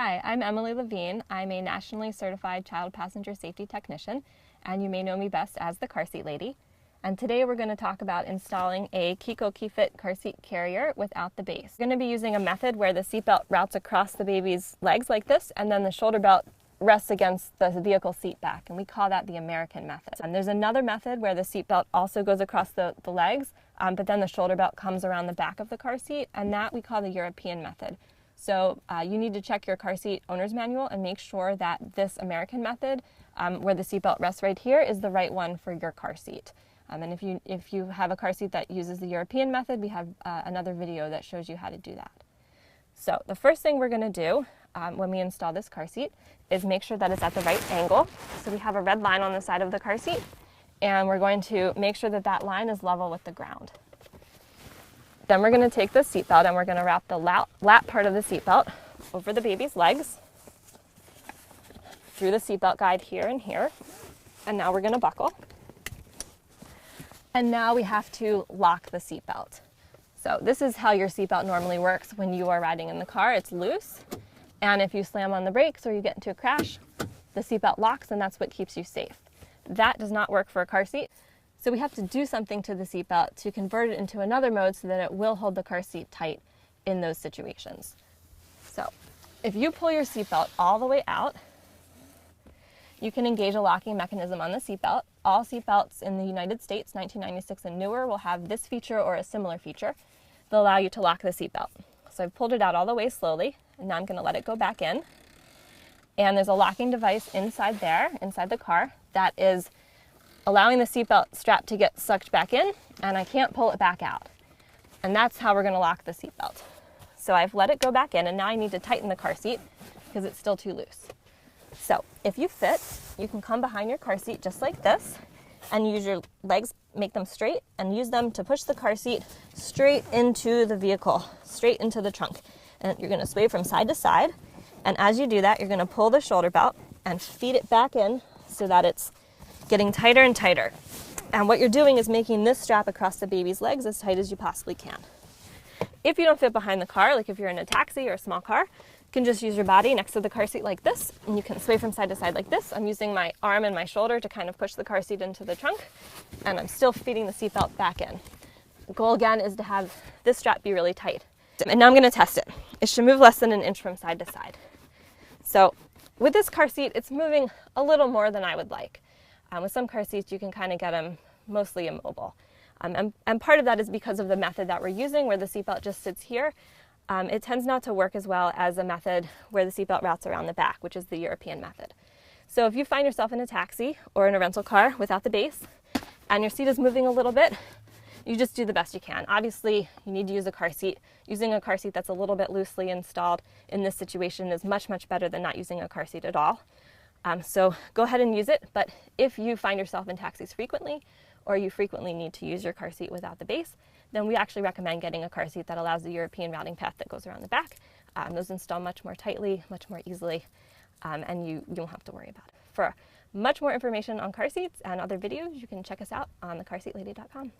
Hi, I'm Emily Levine. I'm a nationally certified child passenger safety technician, and you may know me best as the car seat lady. And today we're going to talk about installing a Kiko KeyFit car seat carrier without the base. We're going to be using a method where the seatbelt routes across the baby's legs like this, and then the shoulder belt rests against the vehicle seat back, and we call that the American method. And there's another method where the seatbelt also goes across the legs, but then the shoulder belt comes around the back of the car seat, and that we call the European method. So you need to check your car seat owner's manual and make sure that this American method, where the seatbelt rests right here, is the right one for your car seat. And if you have a car seat that uses the European method, we have another video that shows you how to do that. So the first thing we're going to do when we install this car seat is make sure that it's at the right angle. So we have a red line on the side of the car seat, and we're going to make sure that that line is level with the ground. Then we're going to take the seatbelt and we're going to wrap the lap part of the seatbelt over the baby's legs through the seatbelt guide here and here. And now we're going to buckle. And now we have to lock the seatbelt. So this is how your seatbelt normally works when you are riding in the car. It's loose, and if you slam on the brakes or you get into a crash, the seatbelt locks, and that's what keeps you safe. That does not work for a car seat. So we have to do something to the seatbelt to convert it into another mode so that it will hold the car seat tight in those situations. So if you pull your seatbelt all the way out, you can engage a locking mechanism on the seatbelt. All seatbelts in the United States, 1996 and newer, will have this feature or a similar feature. They'll allow you to lock the seatbelt. So I've pulled it out all the way slowly, and now I'm going to let it go back in. And there's a locking device inside there, inside the car, that is allowing the seatbelt strap to get sucked back in, and I can't pull it back out. And that's how we're going to lock the seatbelt. So I've let it go back in, and now I need to tighten the car seat because it's still too loose. So if you fit, you can come behind your car seat just like this and use your legs, make them straight, and use them to push the car seat straight into the vehicle, straight into the trunk. And you're going to sway from side to side. And as you do that, you're going to pull the shoulder belt and feed it back in so that it's getting tighter and tighter. And what you're doing is making this strap across the baby's legs as tight as you possibly can. If you don't fit behind the car, like if you're in a taxi or a small car, you can just use your body next to the car seat like this, and you can sway from side to side like this. I'm using my arm and my shoulder to kind of push the car seat into the trunk, and I'm still feeding the seatbelt back in. The goal again is to have this strap be really tight. And now I'm going to test it. It should move less than an inch from side to side. So with this car seat, it's moving a little more than I would like. With some car seats, you can kind of get them mostly immobile. And part of that is because of the method that we're using, where the seatbelt just sits here. It tends not to work as well as a method where the seatbelt routes around the back, which is the European method. So if you find yourself in a taxi or in a rental car without the base, and your seat is moving a little bit, you just do the best you can. Obviously, you need to use a car seat. Using a car seat that's a little bit loosely installed in this situation is much, much better than not using a car seat at all. So go ahead and use it, but if you find yourself in taxis frequently, or you frequently need to use your car seat without the base, then we actually recommend getting a car seat that allows the European routing path that goes around the back. Those install much more tightly, much more easily, and you don't have to worry about it. For much more information on car seats and other videos, you can check us out on thecarseatlady.com.